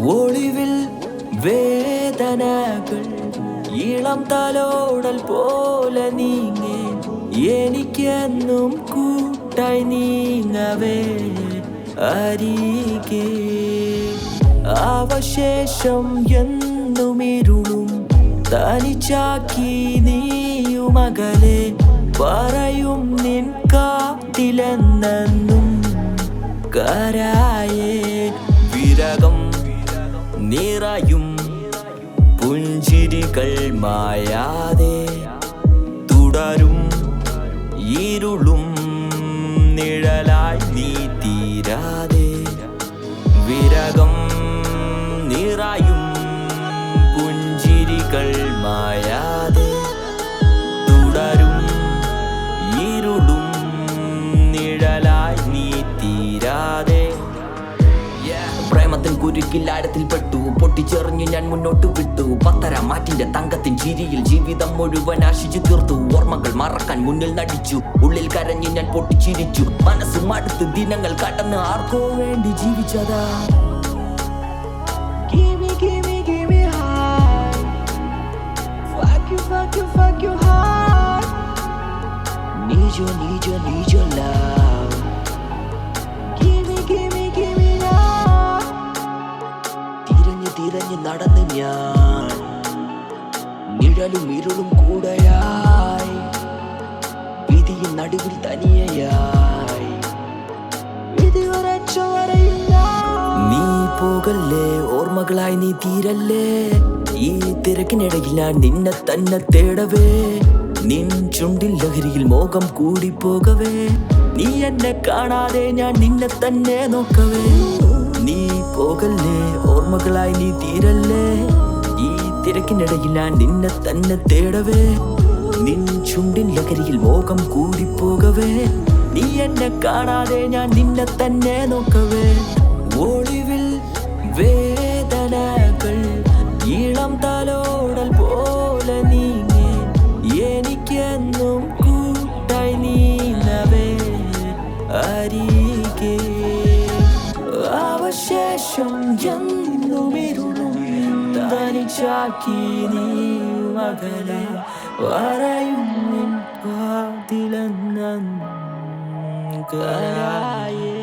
ഒളിവിൽ വേദനകൾ ഇളം തലോടൽ പോലെ നീങ്ങേ എനിക്കെന്നും കൂട്ടായി നീങ്ങവേ അരികെ അവശേഷം എന്നും ഇരുളും തനിച്ചാക്കി നീയുമകലെ പറയും നിൻ കാട്ടിലെന്നും കരായേ വിരകം നിറയും പുഞ്ചിരികൾ മായാതെ തുടരും ഇരുളും നിഴലായി നീ തീരാതെ വിരകം നിറയും പുഞ്ചിരികൾ മായാതെ തുടരും ഇരുളും നിഴലായി നീ തീരാതെ പ്രേമത്തിൻ കുരുക്കിൽ ആഴത്തിൽ പെട്ടു പൊട്ടിച്ചെറിഞ്ഞു ഞാൻ മുന്നോട്ട് വിട്ടു പത്തര മാറ്റിന്റെ തങ്കത്തിൻ ചിരിയിൽ ജീവിതം മുഴുവൻ ആശിച്ചു തീർത്തു ഓർമ്മകൾ മറക്കാൻ മുന്നിൽ നടിച്ചു ഉള്ളിൽ കരഞ്ഞു ഞാൻ പൊട്ടിച്ചിരിച്ചു മനസ്സും അടുത്ത് ദിനങ്ങൾ കടന്ന് ആർക്കോ വേണ്ടി ജീവിച്ചതാ Fuck you hard. Need your love. Give me now. തിരഞ്ഞു നടന്ന് ഞാൻ നിഴലും ഇരുളും കൂടെയായി വിധിയും നടുവിൽ തനിയായി നീ പോകല്ലേ ഓർമ്മകളായി നീ തീരല്ലേ ഈ തിരക്കിനിടയിൽ ഞാൻ നിന്നെ തന്നെ തേടവേ നിൻ ചുണ്ടിൽ ലഹരിയിൽ മോഹം കൂടി പോകവേ നീ എന്നെ കാണാതെ ഞാൻ നിന്നെ തന്നെ നോക്കവേ നീ പോകല്ലേ ഓർമ്മകളായി നീ തീരല്ലേ ഈ തിരക്കിനിടയിൽ ഞാൻ നിന്നെ തന്നെ തേടവേ നിൻ ചുണ്ടിൻ ലഹരിയിൽ മോഹം കൂടി പോകവേ നീ എന്നെ കാണാതെ ഞാൻ നിന്നെ തന്നെ നോക്കവേ ഒളിവിൽ വേദനകൾ ഇളം തലോടൽ പോലെ നീങ്ങേ എനിക്കെന്നും കൂട്ടായി നീങ്ങവേ അരികെ അവശേഷം എന്നും ഇരുളും തനിച്ചാക്കി നീ മകനെ പറയും നിൻ കാതിലെന്നും കരായേ